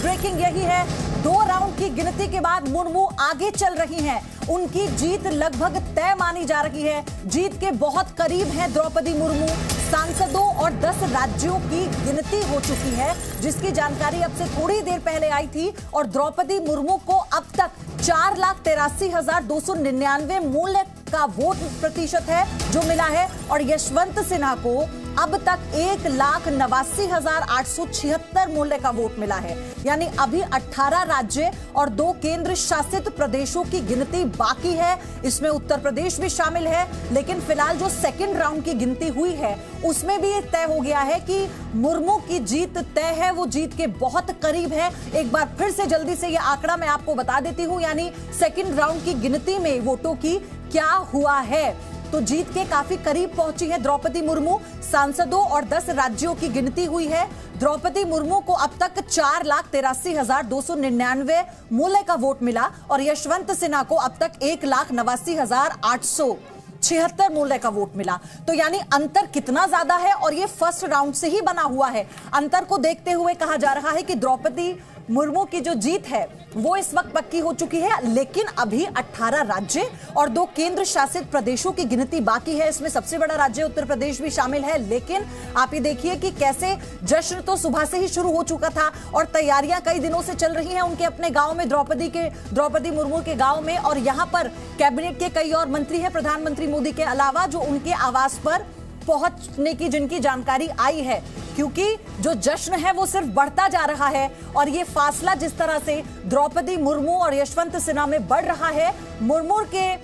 Breaking यही है, 2 round की गिनती के बाद मुर्मू आगे चल रही हैं। उनकी जीत लगभग तय मानी जा रही है। जीत के बहुत करीब हैं द्रौपदी मुर्मू। सांसदों और 10 राज्यों की गिनती हो चुकी है, जिसकी जानकारी अब से थोड़ी देर पहले आई थी। और द्रौपदी मुर्मू को अब तक 4,83,299 मूल्य का वोट प्रतिशत है जो मिला है, और यशवंत सिन्हा को अब तक 1,89,876 मूल्य का वोट मिला है। यानी अभी 18 राज्य और 2 केंद्र शासित प्रदेशों की गिनती बाकी है। इसमें उत्तर प्रदेश भी शामिल है, लेकिन फिलहाल जो सेकंड राउंड की गिनती हुई है उसमें भी तय हो गया है कि मुर्मू की जीत तय है, वो जीत के बहुत करीब है। एक बार फिर से जल्दी से ये आंकड़ा मैं आपको बता देती हूं, यानी सेकंड राउंड की गिनती में वोटों की क्या हुआ है। तो जीत के काफी करीब पहुंची है द्रौपदी मुर्मू। सांसदों और 10 राज्यों की गिनती हुई है। द्रौपदी मुर्मू को अब तक 4,83,299 मूल्य का वोट मिला, और यशवंत सिन्हा को अब तक 1,89,876 मूल्य का वोट मिला। तो यानी अंतर कितना ज्यादा है, और ये फर्स्ट राउंड से ही बना हुआ है। अंतर को देखते हुए कहा जा रहा है कि द्रौपदी मुर्मू की जो जीत है वो इस वक्त पक्की हो चुकी है, लेकिन अभी 18 राज्य और 2 केंद्र शासित प्रदेशों की गिनती बाकी है। इसमें सबसे बड़ा राज्य उत्तर प्रदेश भी शामिल है। लेकिन आप ये देखिए कि कैसे जश्न तो सुबह से ही शुरू हो चुका था, और तैयारियां कई दिनों से चल रही हैं उनके अपने गांव में, द्रौपदी मुर्मू के गांव में। और यहां पर कैबिनेट के कई और मंत्री हैं प्रधानमंत्री मोदी के अलावा, जो उनके आवास पर पहुंचने की जिनकी जानकारी आई है, क्योंकि जो जश्न है वो सिर्फ बढ़ता जा रहा है। और ये फासला जिस तरह से द्रौपदी मुर्मू और यशवंत सिन्हा में बढ़ रहा है, मुर्मू के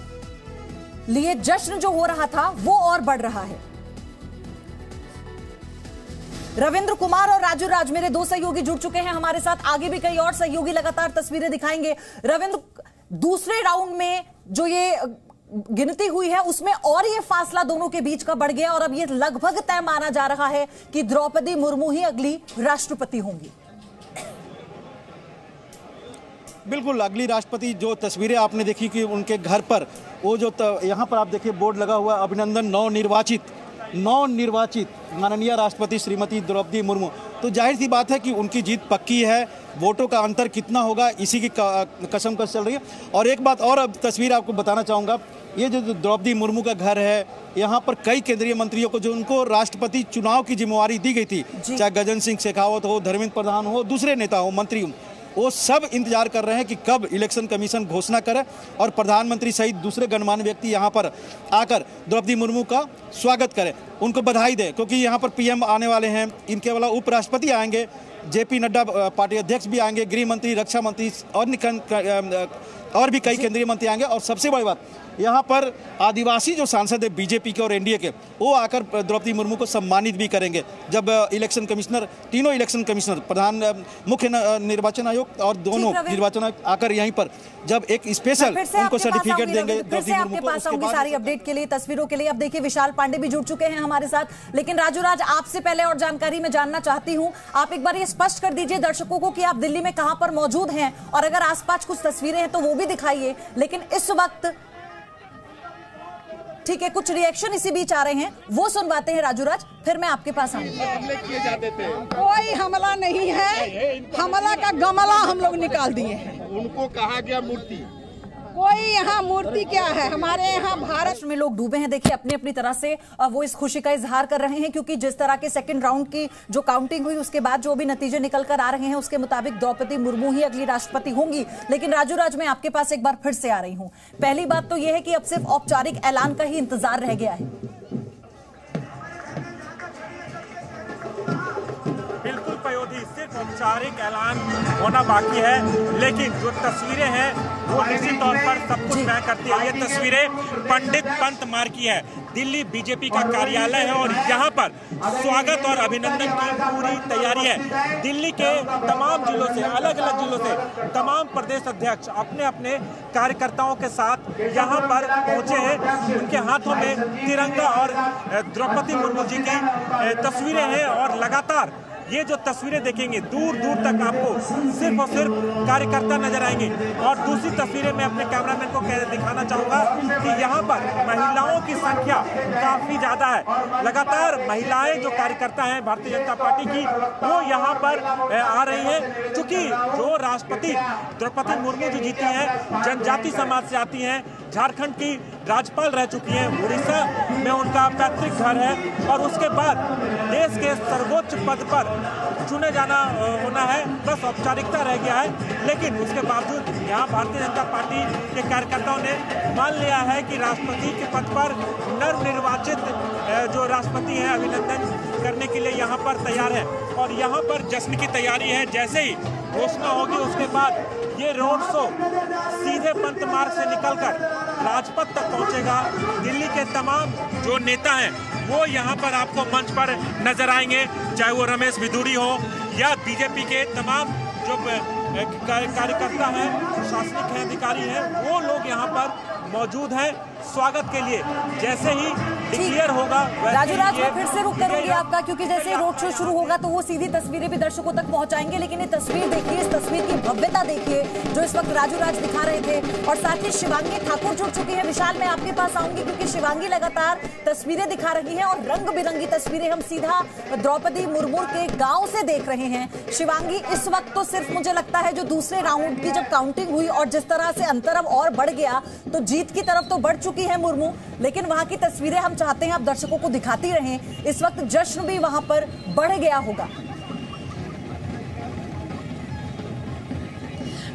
लिए जश्न जो हो रहा था वो और बढ़ रहा है। रविंद्र कुमार और राजू राज मेरे 2 सहयोगी जुड़ चुके हैं हमारे साथ। आगे भी कई और सहयोगी लगातार तस्वीरें दिखाएंगे। रविंद्र, दूसरे राउंड में जो ये गिनती हुई है उसमें और ये फासला दोनों के बीच का बढ़ गया, और अब ये लगभग तय माना जा रहा है कि द्रौपदी मुर्मू ही अगली राष्ट्रपति होंगी। बिल्कुल, अगली राष्ट्रपति। जो तस्वीरें आपने देखी कि उनके घर पर वो जो यहाँ पर आप देखिए बोर्ड लगा हुआ, अभिनंदन नवनिर्वाचित माननीय राष्ट्रपति श्रीमती द्रौपदी मुर्मू। तो जाहिर सी बात है कि उनकी जीत पक्की है। वोटों का अंतर कितना होगा इसी की कसमकस चल रही है। और एक बात और अब तस्वीर आपको बताना चाहूँगा, ये जो द्रौपदी मुर्मू का घर है, यहाँ पर कई केंद्रीय मंत्रियों को जो उनको राष्ट्रपति चुनाव की जिम्मेवारी दी गई थी, चाहे गजेंद्र सिंह शेखावत हो, धर्मेंद्र प्रधान हो, दूसरे नेता हो, मंत्री हो, वो सब इंतजार कर रहे हैं कि कब इलेक्शन कमीशन घोषणा करे और प्रधानमंत्री सहित दूसरे गणमान्य व्यक्ति यहाँ पर आकर द्रौपदी मुर्मू का स्वागत करें, उनको बधाई दें। क्योंकि यहाँ पर पीएम आने वाले हैं, इनके अलावा उपराष्ट्रपति आएंगे, जेपी नड्डा पार्टी अध्यक्ष भी आएंगे, गृह मंत्री, रक्षा मंत्री और भी कई केंद्रीय मंत्री आएंगे। और सबसे बड़ी बात, यहाँ पर आदिवासी जो सांसद है बीजेपी के और एनडीए के, वो आकर द्रौपदी मुर्मू को सम्मानित भी करेंगे। जब इलेक्शन कमिश्नर, तीनों इलेक्शन कमिश्नर, मुख्य निर्वाचन आयोग और दोनों निर्वाचन आयोग आकर यहीं पर जब एक स्पेशल उनको सर्टिफिकेट देंगे द्रौपदी मुर्मू को। उसके बाद सारी अपडेट के लिए, तस्वीरों के लिए अब देखिए विशाल पांडे भी जुड़ चुके हैं हमारे साथ। लेकिन राजू राज, आपसे पहले और जानकारी मैं जानना चाहती हूँ, आप एक बार ये स्पष्ट कर दीजिए दर्शकों को कि आप दिल्ली में कहां पर मौजूद हैं, और अगर आसपास कुछ तस्वीरें हैं तो वो भी दिखाइए। लेकिन इस वक्त ठीक है, कुछ रिएक्शन इसी बीच आ रहे हैं, वो सुनवाते हैं राजू राज, फिर मैं आपके पास आऊंगी। कोई हमला नहीं है, हमला का गमला हम लोग निकाल दिए हैं। उनको कहा गया मूर्ति, कोई यहाँ मूर्ति क्या है, हमारे यहाँ भारत में लोग डूबे हैं। देखिए अपनी अपनी तरह से वो इस खुशी का इजहार कर रहे हैं, क्योंकि जिस तरह के सेकंड राउंड की जो काउंटिंग हुई उसके बाद जो भी नतीजे निकल कर आ रहे हैं उसके मुताबिक द्रौपदी मुर्मू ही अगली राष्ट्रपति होंगी। लेकिन राजू राज, मैं आपके पास एक बार फिर से आ रही हूं। पहली बात तो यह है कि अब सिर्फ औपचारिक ऐलान का ही इंतजार रह गया है। बिल्कुल पयोधी, सिर्फ औपचारिक ऐलान होना बाकी है, लेकिन जो तस्वीरें हैं वो निश्चित तौर पर सब कुछ तय करती है। ये तस्वीरें पंडित पंत मार्ग की है, दिल्ली बीजेपी का कार्यालय है, और यहाँ पर स्वागत और अभिनंदन की पूरी तैयारी है। दिल्ली के तमाम जिलों से, अलग अलग जिलों से तमाम प्रदेश अध्यक्ष अपने अपने कार्यकर्ताओं के साथ यहाँ पर पहुँचे हैं। उनके हाथों में तिरंगा और द्रौपदी मुर्मू जी की तस्वीरें हैं, और लगातार ये जो तस्वीरें देखेंगे दूर दूर तक आपको सिर्फ और सिर्फ कार्यकर्ता नजर आएंगे। और दूसरी तस्वीरें मैं अपने कैमरामैन को दिखाना चाहूंगा कि यहाँ पर महिलाओं की संख्या काफी ज्यादा है। लगातार महिलाएं जो कार्यकर्ता हैं भारतीय जनता पार्टी की, वो यहाँ पर आ रही हैं। चूंकि जो राष्ट्रपति द्रौपदी मुर्मू जो जीती हैं, जनजाति समाज से आती हैं, झारखंड की राज्यपाल रह चुकी हैं, उड़ीसा में उनका पैतृक घर है और उसके बाद देश के सर्वोच्च पद पर चुने जाना होना है, बस औपचारिकता रह गया है। लेकिन उसके बावजूद यहाँ भारतीय जनता पार्टी के कार्यकर्ताओं ने मान लिया है कि राष्ट्रपति के पद पर नवनिर्वाचित जो राष्ट्रपति हैं अभिनंदन करने के लिए यहाँ पर तैयार है और यहाँ पर जश्न की तैयारी है। जैसे ही घोषणा होगी उसके बाद ये रोड शो सीधे पंत मार्ग से निकलकर राजपथ तक पहुंचेगा। दिल्ली के तमाम जो नेता हैं वो यहाँ पर आपको मंच पर नजर आएंगे, चाहे वो रमेश बिधूड़ी हो या बीजेपी के तमाम जो कार्यकर्ता हैं, प्रशासनिक हैं, अधिकारी हैं, वो लोग यहाँ पर मौजूद हैं स्वागत के लिए। जैसे ही डिक्लेयर होगा राजू राज मैं फिर से रुक करूंगी आपका, क्योंकि जैसे रोड शो शुरू होगा तो वो सीधी तस्वीरें भी दर्शकों तक पहुंचाएंगे। लेकिन ये तस्वीर देखिए, इस तस्वीर की भव्यता देखिए जो इस वक्त राजू राज दिखा रहे थे और साथ ही शिवांगी ठाकुर जुड़ चुकी है। विशाल मैं आपके पास आऊंगी क्योंकि शिवांगी लगातार तस्वीरें दिखा रही है और रंग बिरंगी तस्वीरें हम सीधा द्रौपदी मुर्मू के गाँव से देख रहे हैं। शिवांगी इस वक्त तो सिर्फ मुझे लगता है जो दूसरे राउंड की जब काउंटिंग हुई और जिस तरह से अंतर अब और बढ़ गया तो जीत की तरफ तो बढ़ चुकी है मुर्मू, लेकिन वहां की तस्वीरें हम चाहते हैं आप दर्शकों को दिखाती रहें। इस वक्त जश्न भी वहां पर बढ़ गया होगा।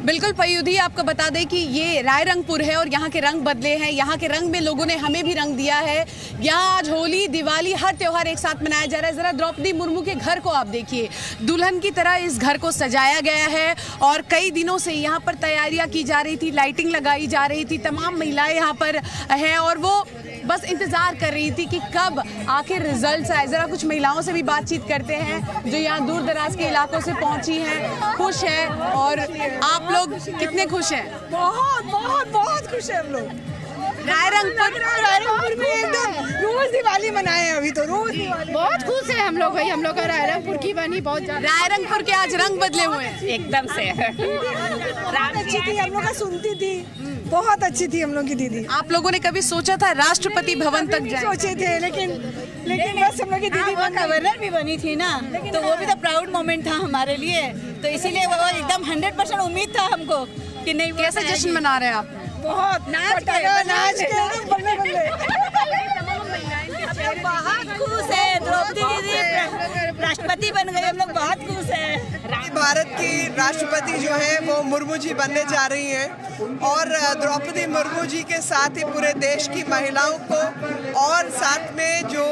बिल्कुल पयुधी, आपको बता दें कि ये रायरंगपुर है और यहाँ के रंग बदले हैं। यहाँ के रंग में लोगों ने हमें भी रंग दिया है। यहाँ आज होली, दिवाली, हर त्योहार एक साथ मनाया जा रहा है। जरा द्रौपदी मुर्मू के घर को आप देखिए, दुल्हन की तरह इस घर को सजाया गया है और कई दिनों से यहाँ पर तैयारियां की जा रही थी, लाइटिंग लगाई जा रही थी। तमाम महिलाएं यहाँ पर हैं और वो बस इंतजार कर रही थी कि कब आखिर रिजल्ट आए। जरा कुछ महिलाओं से भी बातचीत करते हैं जो यहाँ दूर दराज के इलाकों से पहुंची हैं, खुश हैं। और आप लोग कितने खुश हैं? बहुत बहुत बहुत खुश है हम लोग। रायरंगपुर में एकदम रोज दिवाली मनाए हैं, अभी तो रोज दिवाली। बहुत खुश है हम लोग भाई, हम लोग का रायरंगपुर की बनी बहुत ज्यादा। रायरंगपुर के आज रंग बदले हुए हैं एकदम से। अच्छी थी, हम लोग का सुनती थी, बहुत अच्छी थी हम लोग की दीदी। आप लोगों ने कभी सोचा था राष्ट्रपति भवन तक जाए? सोचे थे, लेकिन बस हम लोग की दीदी गवर्नर भी बनी थी ना, तो वो भी तो प्राउड मोमेंट था हमारे लिए, तो इसीलिए वो एकदम 100% उम्मीद था हमको कि नहीं। कैसे जश्न मना रहे हैं आप? बहुत नाच के बल्ले बहुत खुश है। द्रौपदी दीदी राष्ट्रपति बन गए, हम लोग बहुत खुश हैं। भारत की राष्ट्रपति जो है वो मुर्मू जी बनने जा रही हैं और द्रौपदी मुर्मू जी के साथ ही पूरे देश की महिलाओं को और साथ में जो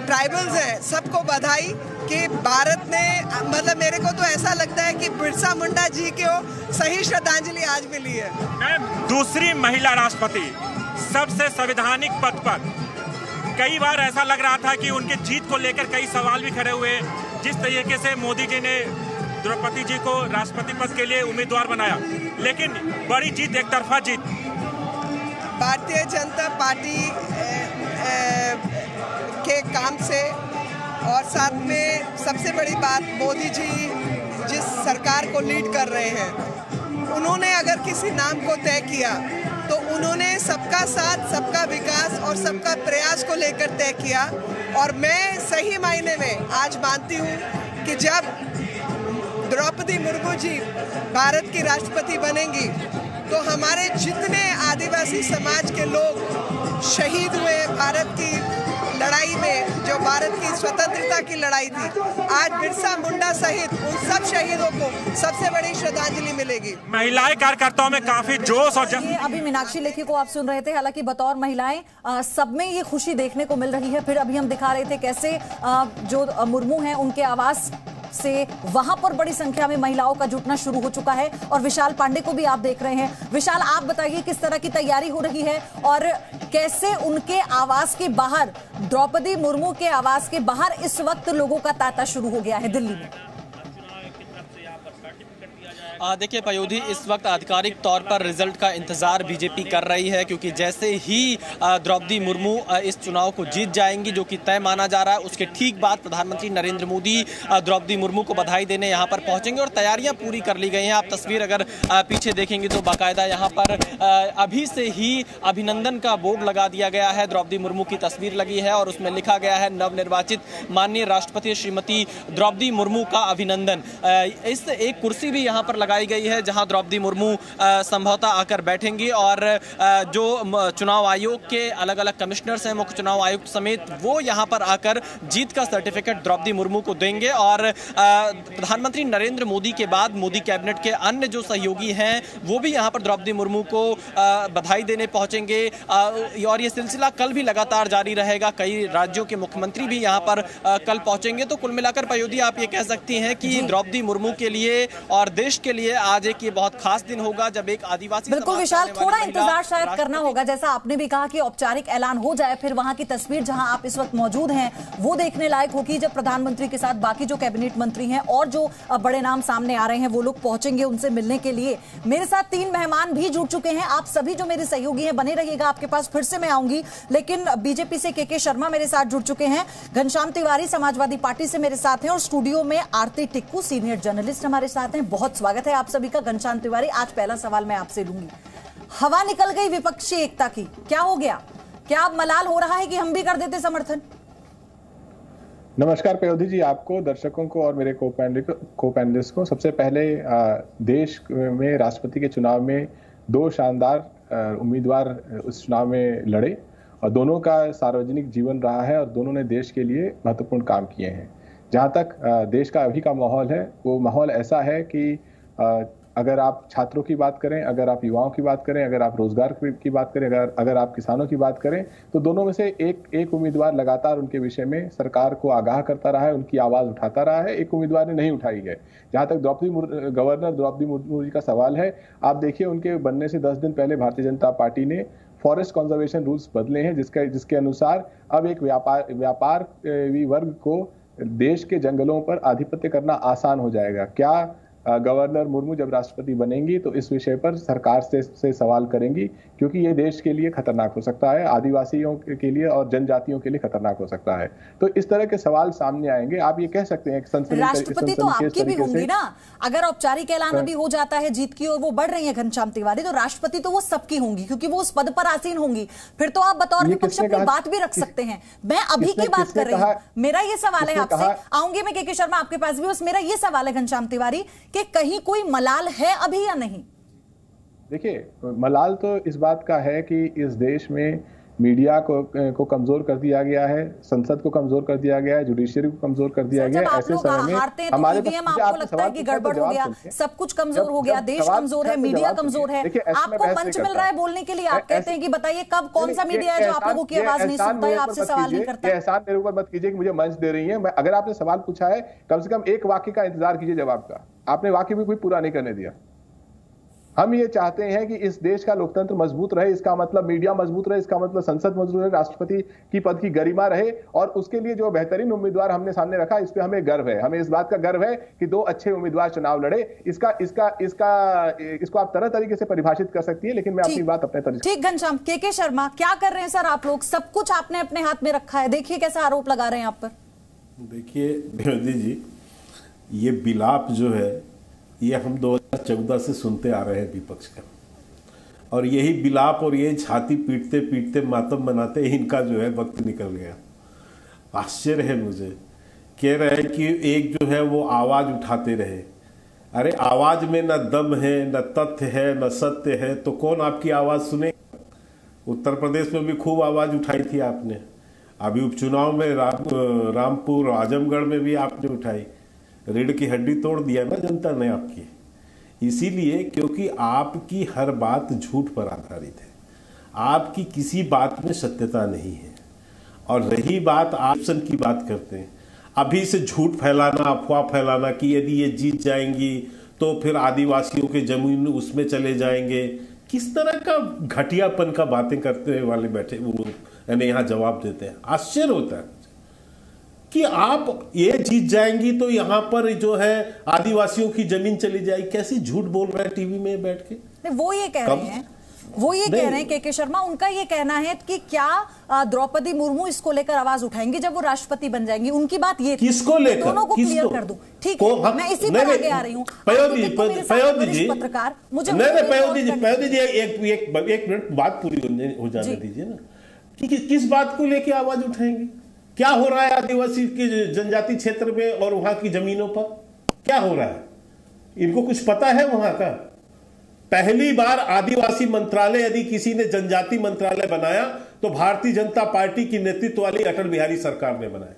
ट्राइबल्स हैं सबको बधाई कि भारत ने, मतलब मेरे को तो ऐसा लगता है कि बिरसा मुंडा जी को सही श्रद्धांजलि आज मिली है। दूसरी महिला राष्ट्रपति सबसे संवैधानिक पद पर। कई बार ऐसा लग रहा था कि उनकी जीत को लेकर कई सवाल भी खड़े हुए। जिस तरीके से मोदी जी ने द्रौपदी जी को राष्ट्रपति पद के लिए उम्मीदवार बनाया, लेकिन बड़ी जीत, एक तरफा जीत। भारतीय जनता पार्टी के काम से और साथ में सबसे बड़ी बात, मोदी जी जिस सरकार को लीड कर रहे हैं, उन्होंने अगर किसी नाम को तय किया तो उन्होंने सबका साथ, सबका विकास और सबका प्रयास को लेकर तय किया। और मैं सही मायने में आज मानती हूँ कि जब द्रौपदी मुर्मू जी भारत की राष्ट्रपति बनेंगी तो हमारे जितने आदिवासी समाज के लोग शहीद हुए भारत की लड़ाई में, जो भारत की स्वतंत्रता की लड़ाई थी, आज बिरसा मुंडा सहित उन सब शहीदों को सबसे बड़ी श्रद्धांजलि मिलेगी। महिलाएं कार्यकर्ताओं में काफी जोश और अभी मीनाक्षी लेखी को आप सुन रहे थे। हालांकि बतौर महिलाएं सब में ये खुशी देखने को मिल रही है। फिर अभी हम दिखा रहे थे कैसे जो मुर्मू हैं उनके आवास से वहां पर बड़ी संख्या में महिलाओं का जुटना शुरू हो चुका है। और विशाल पांडे को भी आप देख रहे हैं। विशाल, आप बताइए किस तरह की तैयारी हो रही है और कैसे उनके आवास के बाहर, द्रौपदी मुर्मू के आवास के बाहर इस वक्त लोगों का तांता शुरू हो गया है दिल्ली में? देखिए पयोधी, इस वक्त आधिकारिक तौर पर रिजल्ट का इंतजार बीजेपी कर रही है, क्योंकि जैसे ही द्रौपदी मुर्मू इस चुनाव को जीत जाएंगी, जो कि तय माना जा रहा है, उसके ठीक बाद प्रधानमंत्री नरेंद्र मोदी द्रौपदी मुर्मू को बधाई देने यहाँ पर पहुंचेंगे और तैयारियां पूरी कर ली गई हैं। आप तस्वीर अगर पीछे देखेंगे तो बाकायदा यहाँ पर अभी से ही अभिनंदन का बोर्ड लगा दिया गया है। द्रौपदी मुर्मू की तस्वीर लगी है और उसमें लिखा गया है, नवनिर्वाचित माननीय राष्ट्रपति श्रीमती द्रौपदी मुर्मू का अभिनंदन। इस एक कुर्सी भी यहाँ पर लगाई गई है जहां द्रौपदी मुर्मू संभवतः आकर बैठेंगी और जो चुनाव आयोग के अलग अलग कमिश्नर्स हैं, मुख्य चुनाव आयुक्त समेत, वो यहां पर आकर जीत का सर्टिफिकेट द्रौपदी मुर्मू को देंगे। और प्रधानमंत्री नरेंद्र मोदी के बाद मोदी कैबिनेट के अन्य जो सहयोगी हैं वो भी यहां पर द्रौपदी मुर्मू को बधाई देने पहुंचेंगे और ये सिलसिला कल भी लगातार जारी रहेगा। कई राज्यों के मुख्यमंत्री भी यहां पर कल पहुंचेंगे। तो कुल मिलाकर पयोधी आप ये कह सकती हैं कि द्रौपदी मुर्मू के लिए और देश के लिए आज एक ये बहुत खास दिन होगा जब एक आदिवासी, बिल्कुल विशाल, थोड़ा इंतजार शायद करना होगा। जैसा आपने भी कहा कि औपचारिक ऐलान हो जाए, फिर वहां की तस्वीर जहां आप इस वक्त मौजूद हैं वो देखने लायक होगी जब प्रधानमंत्री के साथ बाकी जो कैबिनेट मंत्री हैं और जो बड़े नाम सामने आ रहे हैं वो लोग पहुंचेंगे उनसे मिलने के लिए। मेरे साथ 3 मेहमान भी जुड़ चुके हैं। आप सभी जो मेरे सहयोगी हैं बने रहिएगा, आपके पास फिर से मैं आऊंगी। लेकिन बीजेपी से के शर्मा मेरे साथ जुड़ चुके हैं, घनश्याम तिवारी समाजवादी पार्टी से मेरे साथ हैं और स्टूडियो में आरती टिक्कू सीनियर जर्नलिस्ट हमारे साथ हैं। बहुत स्वागत है आप सभी का। घनश्याम तिवारी, आज पहला सवाल मैं आपसे लूंगी। हवा निकल गई विपक्षी एकता की, क्या हो गया? क्या अब मलाल हो रहा है कि हम भी कर देते समर्थन? नमस्कार पयोधी जी, आपको, दर्शकों को और मेरे को पैनलिस्ट को। सबसे पहले देश में राष्ट्रपति के चुनाव में 2 शानदार उम्मीदवार उस चुनाव में लड़े और दोनों का सार्वजनिक जीवन रहा है और दोनों ने देश के लिए महत्वपूर्ण काम किए हैं। जहाँ तक देश का अभी का माहौल है, वो माहौल ऐसा है कि अगर आप छात्रों की बात करें, अगर आप युवाओं की बात करें, अगर आप रोजगार की बात करें, अगर आप किसानों की बात करें, तो दोनों में से एक उम्मीदवार लगातार उनके विषय में सरकार को आगाह करता रहा है, उनकी आवाज उठाता रहा है। एक उम्मीदवार ने नहीं उठाई है। जहां तक गवर्नर द्रौपदी मुर्मू जी का सवाल है, आप देखिए उनके बनने से 10 दिन पहले भारतीय जनता पार्टी ने फॉरेस्ट कंजर्वेशन रूल्स बदले हैं, जिसके अनुसार अब एक व्यापारी वर्ग को देश के जंगलों पर आधिपत्य करना आसान हो जाएगा। क्या गवर्नर मुर्मू जब राष्ट्रपति बनेंगी तो इस विषय पर सरकार से सवाल करेंगी, क्योंकि ये देश के लिए खतरनाक हो सकता है, आदिवासियों के लिए और जनजातियों के लिए खतरनाक हो सकता है। तो इस तरह के सवाल सामने आएंगे। आप ये कह सकते हैं कि राष्ट्रपति तो आपकी भी होंगी ना, अगर औपचारिक ऐलान अभी हो जाता है जीत की और वो बढ़ रही है घनश्याम तिवारी, तो राष्ट्रपति तो वो सबकी होंगी क्योंकि वो उस पद पर आसीन होंगी। फिर तो आप बतौर विपक्ष अपनी बात भी रख सकते हैं। मैं अभी की बात कर रही हूँ। मेरा ये सवाल है आपसे, आऊंगी मैं के शर्मा आपके पास भी। बस मेरा ये सवाल है घनश्याम तिवारी कि कहीं कोई मलाल है अभी या नहीं? देखिए, मलाल तो इस बात का है कि इस देश में मीडिया को कमजोर कर दिया गया है, संसद को कमजोर कर दिया गया है, जुडिशरी को कमजोर कर दिया गया है। ऐसे समय में हमारे आपको लगता है कि गड़बड़ हो गया, सब कुछ कमजोर हो गया, देश कमजोर है, मीडिया कमजोर है, आपको मंच मिल रहा है बोलने के लिए, आप कहते हैं कि बताइए कौन सा मीडिया है जो आप लोगों की आवाज नहीं सुनता है, आपसे सवाल नहीं करता? एहसान मेरे ऊपर मत कीजिए कि मुझे मंच दे रही है। अगर आपने सवाल पूछा है, कम से कम एक वाक्य का इंतजार कीजिए जवाब का। आपने वाक्य भी कोई पूरा नहीं करने दिया। हम ये चाहते हैं कि इस देश का लोकतंत्र मजबूत रहे, इसका मतलब मीडिया मजबूत रहे, इसका मतलब संसद मजबूत रहे, राष्ट्रपति की पद की गरिमा रहे, और उसके लिए जो बेहतरीन उम्मीदवार हमने सामने रखा, इस पे हमें गर्व है। हमें इस बात का गर्व है कि 2 अच्छे उम्मीदवार चुनाव लड़े। इसको आप तरह तरीके से परिभाषित कर सकती है, लेकिन मैं अपनी बात अपने तरीके। ठीक, घनश्याम, के शर्मा, क्या कर रहे हैं सर आप लोग? सब कुछ आपने अपने हाथ में रखा है, देखिए कैसा आरोप लगा रहे हैं आप पर। देखिए विनोदी जी, ये विलाप जो है ये हम 2014 से सुनते आ रहे हैं विपक्ष का, और यही विलाप और यही छाती पीटते पीटते मातम मनाते इनका जो है वक्त निकल गया। आश्चर्य है मुझे, कह रहे हैं कि एक जो है वो आवाज उठाते रहे। अरे आवाज में न दम है, न तथ्य है, न सत्य है, तो कौन आपकी आवाज सुने? उत्तर प्रदेश में भी खूब आवाज उठाई थी आपने, अभी उपचुनाव में रामपुर आजमगढ़ में भी आपने उठाई, रीढ़ की हड्डी तोड़ दिया ना जनता ने आपकी। इसीलिए क्योंकि आपकी हर बात झूठ पर आधारित है, आपकी किसी बात में सत्यता नहीं है। और रही बात ऑप्शन की बात करते हैं, अभी से झूठ फैलाना, अफवाह फैलाना कि यदि ये जीत जाएंगी तो फिर आदिवासियों के जमीन उसमें चले जाएंगे, किस तरह का घटियापन का बातें करते वाले बैठे वो यानी यहाँ जवाब देते हैं। आश्चर्य होता है कि आप ये जीत जाएंगी तो यहाँ पर जो है आदिवासियों की जमीन चली जाएगी। कैसी झूठ बोल रहे हैं टीवी में बैठ के। वो ये कह रहे हैं, वो ये कह रहे हैं के शर्मा, उनका ये कहना है कि क्या द्रौपदी मुर्मू इसको लेकर आवाज उठाएंगी जब वो राष्ट्रपति बन जाएंगी? उनकी बात ये किसको लेकर, दोनों को क्लियर कर दूं। ठीक है, मैं इसी पर आगे आ रही हूँ। पयोधी जी, पत्रकार मुझे पयोधी जी एक मिनट बात पूरी हो जाने दीजिए ना, कि किस बात को लेके आवाज उठाएंगे? क्या हो रहा है आदिवासी के जनजाति क्षेत्र में और वहां की जमीनों पर? क्या हो रहा है? इनको कुछ पता है वहां का? पहली बार आदिवासी मंत्रालय यदि किसी ने जनजाति मंत्रालय बनाया तो भारतीय जनता पार्टी की नेतृत्व वाली अटल बिहारी सरकार ने बनाया।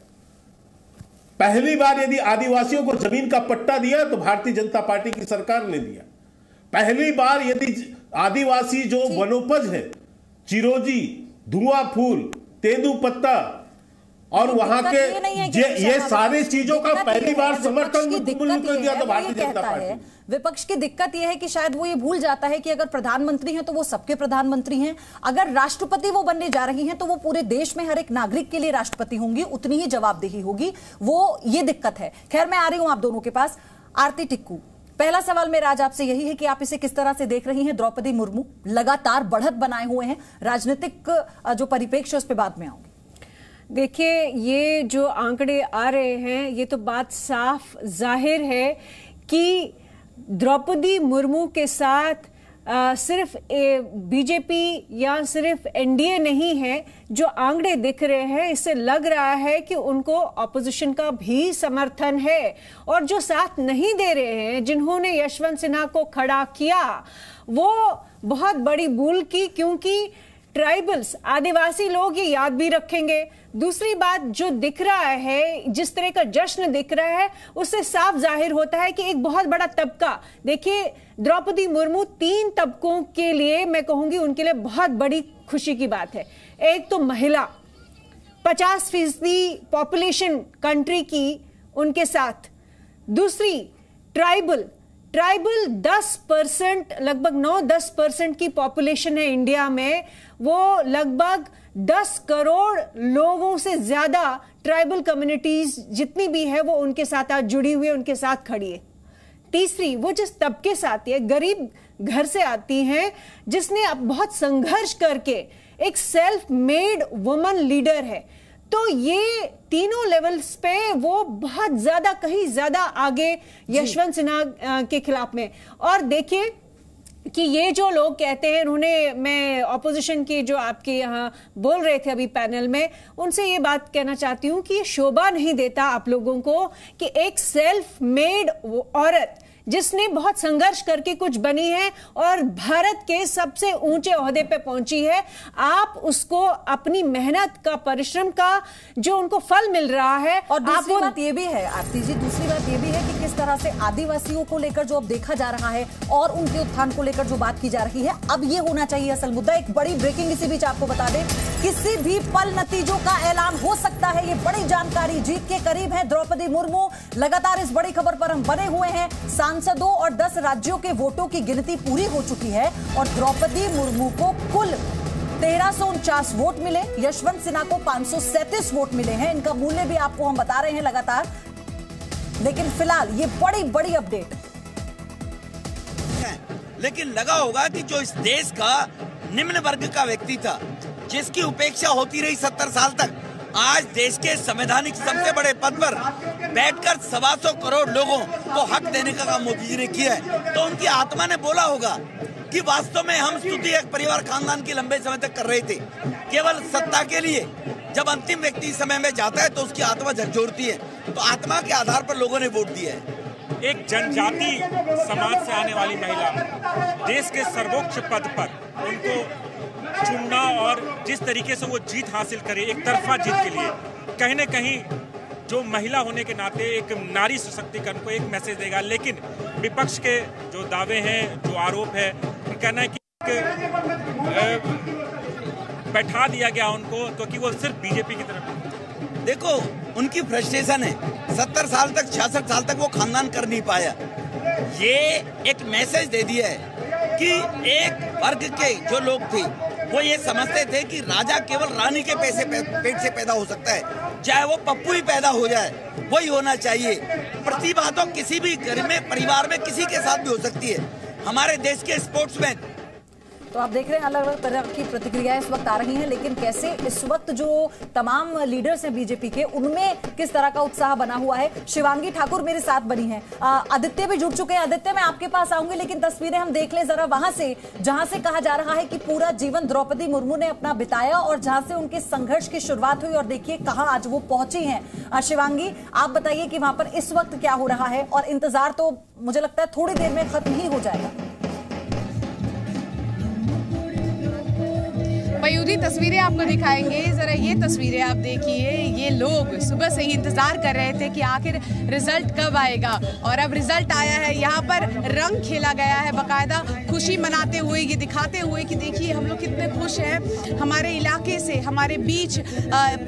पहली बार यदि आदिवासियों को जमीन का पट्टा दिया तो भारतीय जनता पार्टी की सरकार ने दिया। पहली बार यदि आदिवासी जो वनोपज है, चिरोजी, धुआं फूल, तेंदुपत्ता और वहां के ये सारी चीजों का पहली बार समर्थन दिया तो भारतीय जनता पार्टी। विपक्ष की दिक्कत यह है कि शायद वो ये भूल जाता है कि अगर प्रधानमंत्री हैं तो वो सबके प्रधानमंत्री हैं, अगर राष्ट्रपति वो बनने जा रही हैं तो वो पूरे देश में हर एक नागरिक के लिए राष्ट्रपति होंगी, उतनी ही जवाबदेही होगी। वो ये दिक्कत है। खैर, मैं आ रही हूं आप दोनों के पास। आरती टिक्कू, पहला सवाल मेरा आज आपसे यही है कि आप इसे किस तरह से देख रही हैं? द्रौपदी मुर्मू लगातार बढ़त बनाए हुए हैं, राजनीतिक जो परिप्रेक्ष्य उस पर बाद में आऊंगी। देखिए, ये जो आंकड़े आ रहे हैं, ये तो बात साफ जाहिर है कि द्रौपदी मुर्मू के साथ सिर्फ बीजेपी या सिर्फ एनडीए नहीं है। जो आंकड़े दिख रहे हैं, इससे लग रहा है कि उनको ऑपोजिशन का भी समर्थन है। और जो साथ नहीं दे रहे हैं, जिन्होंने यशवंत सिन्हा को खड़ा किया, वो बहुत बड़ी भूल की, क्योंकि ट्राइबल्स, आदिवासी लोग ये याद भी रखेंगे। दूसरी बात, जो दिख रहा है, जिस तरह का जश्न दिख रहा है, उससे साफ जाहिर होता है कि एक बहुत बड़ा तबका, देखिए द्रौपदी मुर्मू 3 तबकों के लिए, मैं कहूंगी उनके लिए बहुत बड़ी खुशी की बात है। एक तो महिला, 50% पॉपुलेशन कंट्री की उनके साथ। दूसरी ट्राइबल 10%, लगभग 9-10% की पॉपुलेशन है इंडिया में। वो लगभग 10 करोड़ लोगों से ज्यादा ट्राइबल कम्युनिटीज जितनी भी है वो उनके साथ आज जुड़ी हुई है, उनके साथ खड़ी है। तीसरी, वो जिस तबके से आती है, गरीब घर से आती हैं, जिसने अब बहुत संघर्ष करके एक सेल्फ मेड वुमन लीडर है। तो ये तीनों लेवल्स पे वो बहुत ज्यादा, कहीं ज्यादा आगे यशवंत सिन्हा के खिलाफ में। और देखिए कि ये जो लोग कहते हैं, उन्होंने, मैं ऑपोजिशन की जो आपके यहाँ बोल रहे थे अभी पैनल में, उनसे ये बात कहना चाहती हूँ कि ये शोभा नहीं देता आप लोगों को कि एक सेल्फ मेड औरत जिसने बहुत संघर्ष करके कुछ बनी है और भारत के सबसे ऊंचे ओहदे पे पहुंची है, आप उसको अपनी मेहनत का, परिश्रम का जो उनको फल मिल रहा है। और दूसरी बात ये भी है आरती जी, दूसरी बात ये भी है कि किस तरह से आदिवासियों को लेकर जो अब देखा जा रहा है और उनके उत्थान को लेकर जो बात की जा रही है, अब ये होना चाहिए असल मुद्दा। एक बड़ी ब्रेकिंग इसी बीच आपको बता दें, किसी भी पल नतीजों का ऐलान हो सकता है। ये बड़ी जानकारी, जीत के करीब है द्रौपदी मुर्मू। लगातार इस बड़ी खबर पर हम बने हुए हैं। सांसदों और 10 राज्यों के वोटों की गिनती पूरी हो चुकी है और द्रौपदी मुर्मू को कुल 1349 वोट मिले, यशवंत सिन्हा को 537 वोट मिले हैं। इनका मूल्य भी आपको हम बता रहे हैं लगातार, लेकिन फिलहाल ये बड़ी बड़ी अपडेट। लेकिन लगा होगा कि जो इस देश का निम्न वर्ग का व्यक्ति था, जिसकी उपेक्षा होती रही 70 साल तक, आज देश के संवैधानिक सबसे बड़े पद पर बैठकर 125 करोड़ लोगों को हक देने का काम मोदी जी ने किया है। तो उनकी आत्मा ने बोला होगा कि वास्तव में हम स्तुति एक परिवार खानदान की लंबे समय तक कर रहे थे, केवल सत्ता के लिए। जब अंतिम व्यक्ति समय में जाता है तो उसकी आत्मा झकझोरती है। तो आत्मा के आधार पर लोगों ने वोट दिया है। एक जनजाति समाज से आने वाली महिला देश के सर्वोच्च पद पर उनको चुनना और जिस तरीके से वो जीत हासिल करे, एक तरफा जीत के लिए, कहीं न कहीं जो महिला होने के नाते एक नारी सशक्तिकरण को एक मैसेज देगा। लेकिन विपक्ष के जो दावे हैं, जो आरोप है, कहना है कि बैठा दिया गया उनको क्योंकि वो सिर्फ बीजेपी की तरफ। देखो, उनकी फ्रस्ट्रेशन है, 70 साल तक, 66 साल तक वो खानदान कर नहीं पाया। ये एक मैसेज दे दिया है कि एक वर्ग के जो लोग थे वो ये समझते थे कि राजा केवल रानी के पेट से पैदा हो सकता है, चाहे वो पप्पू ही पैदा हो जाए, वही होना चाहिए। प्रतिभा तो किसी भी घर में, परिवार में किसी के साथ भी हो सकती है। हमारे देश के स्पोर्ट्समैन तो आप देख रहे हैं अलग अलग तरह की प्रतिक्रियाएं इस वक्त आ रही हैं, लेकिन कैसे इस वक्त जो तमाम लीडर्स हैं बीजेपी के, उनमें किस तरह का उत्साह बना हुआ है। शिवांगी ठाकुर मेरे साथ बनी है, आदित्य भी जुड़ चुके हैं। आदित्य, मैं आपके पास आऊंगी, लेकिन तस्वीरें हम देख लें जरा वहां से जहां से कहा जा रहा है कि पूरा जीवन द्रौपदी मुर्मू ने अपना बिताया और जहां से उनके संघर्ष की शुरुआत हुई, और देखिए कहां आज वो पहुंची हैं। शिवांगी, आप बताइए कि वहां पर इस वक्त क्या हो रहा है, और इंतजार तो मुझे लगता है थोड़ी देर में खत्म ही हो जाएगा। मयूरी, तस्वीरें आपको दिखाएंगे, जरा ये तस्वीरें आप देखिए। ये लोग सुबह से ही इंतजार कर रहे थे कि आखिर रिजल्ट कब आएगा, और अब रिजल्ट आया है। यहाँ पर रंग खेला गया है, बाकायदा खुशी मनाते हुए, ये दिखाते हुए कि देखिए हम लोग कितने खुश हैं। हमारे इलाके से, हमारे बीच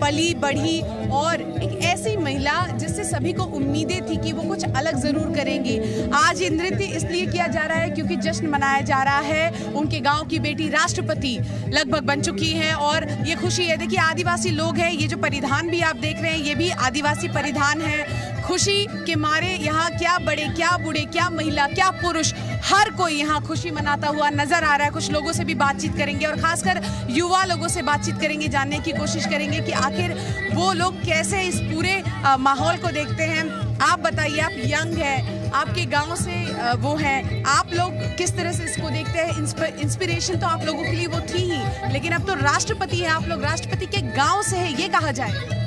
पली बढ़ी और एक ऐसी महिला जिससे सभी को उम्मीदें थी कि वो कुछ अलग जरूर करेंगी। आज ये नृत्य इसलिए किया जा रहा है क्योंकि जश्न मनाया जा रहा है। उनके गाँव की बेटी राष्ट्रपति लगभग बन चुकी है और ये खुशी है। देखिए आदिवासी लोग हैं, ये जो परिधान भी आप देख रहे हैं ये भी आदिवासी परिधान है। खुशी के मारे यहाँ क्या बड़े, क्या बूढ़े, क्या महिला, क्या पुरुष, हर कोई यहाँ खुशी मनाता हुआ नजर आ रहा है। कुछ लोगों से भी बातचीत करेंगे और खासकर युवा लोगों से बातचीत करेंगे, जानने की कोशिश करेंगे कि आखिर वो लोग कैसे इस पूरे माहौल को देखते हैं। आप बताइए, आप यंग है, आपके गांव से वो हैं, आप लोग किस तरह से इसको देखते हैं? इंस्पिरेशन तो आप लोगों के लिए वो थी ही, लेकिन अब तो राष्ट्रपति है, आप लोग राष्ट्रपति के गांव से है, ये कहा जाए।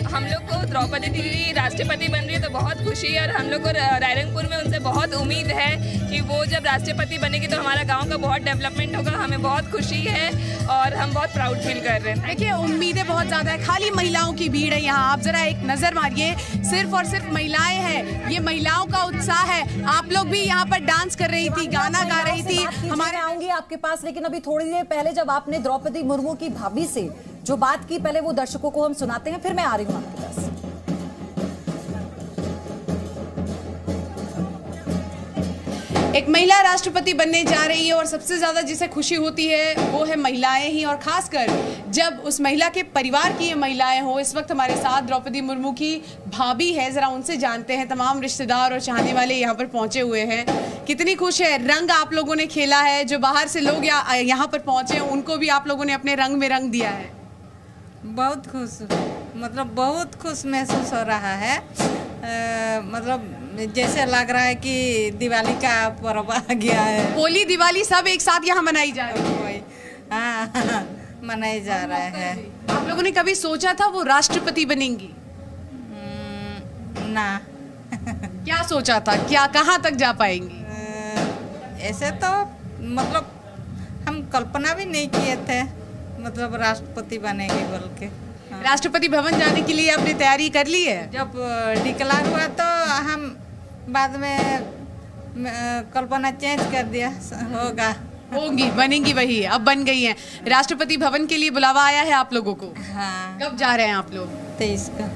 हम लोग को द्रौपदी दीदी राष्ट्रपति बन रही है तो बहुत खुशी है, और हम लोग को रायरंगपुर में उनसे बहुत उम्मीद है कि वो जब राष्ट्रपति बनेगी तो हमारा गांव का बहुत डेवलपमेंट होगा। हमें बहुत खुशी है और हम बहुत प्राउड फील कर रहे हैं। देखिए उम्मीदें बहुत ज़्यादा है, खाली महिलाओं की भीड़ है यहाँ। आप जरा एक नज़र मारिए, सिर्फ और सिर्फ महिलाएं हैं, ये महिलाओं का उत्साह है। आप लोग भी यहाँ पर डांस कर रही थी, गाना गा रही थी। हमारे आऊंगी आपके पास, लेकिन अभी थोड़ी देर पहले जब आपने द्रौपदी मुर्मू की भाभी से जो बात की, पहले वो दर्शकों को हम सुनाते हैं, फिर मैं आ रही हूँ आपके पास। एक महिला राष्ट्रपति बनने जा रही है और सबसे ज्यादा जिसे खुशी होती है वो है महिलाएं ही, और खासकर जब उस महिला के परिवार की ये महिलाएं हो। इस वक्त हमारे साथ द्रौपदी मुर्मू की भाभी है, जरा उनसे जानते हैं। तमाम रिश्तेदार और चाहने वाले यहाँ पर पहुंचे हुए हैं, कितनी खुश है। रंग आप लोगों ने खेला है, जो बाहर से लोग यहाँ पर पहुंचे हैं उनको भी आप लोगों ने अपने रंग में रंग दिया है। बहुत खुश, मतलब बहुत खुश महसूस हो रहा है। मतलब जैसे लग रहा है कि दिवाली का पर्व आ गया है। होली, दिवाली सब एक साथ यहाँ मनाई जा रही है। हाँ, मनाई जा रहा है। आप लोगों ने कभी सोचा था वो राष्ट्रपति बनेंगी? ना। क्या सोचा था, क्या कहाँ तक जा पाएंगी? ऐसे तो मतलब हम कल्पना भी नहीं किए थे, मतलब राष्ट्रपति बनेंगे बोल के। हाँ। राष्ट्रपति भवन जाने के लिए आपने तैयारी कर ली है? जब डिक्लेयर हुआ तो हम बाद में कल्पना चेंज कर दिया, होंगी, बनेंगी वही, अब बन गई हैं। राष्ट्रपति भवन के लिए बुलावा आया है आप लोगों को? हाँ। कब जा रहे हैं आप लोग? 23 का।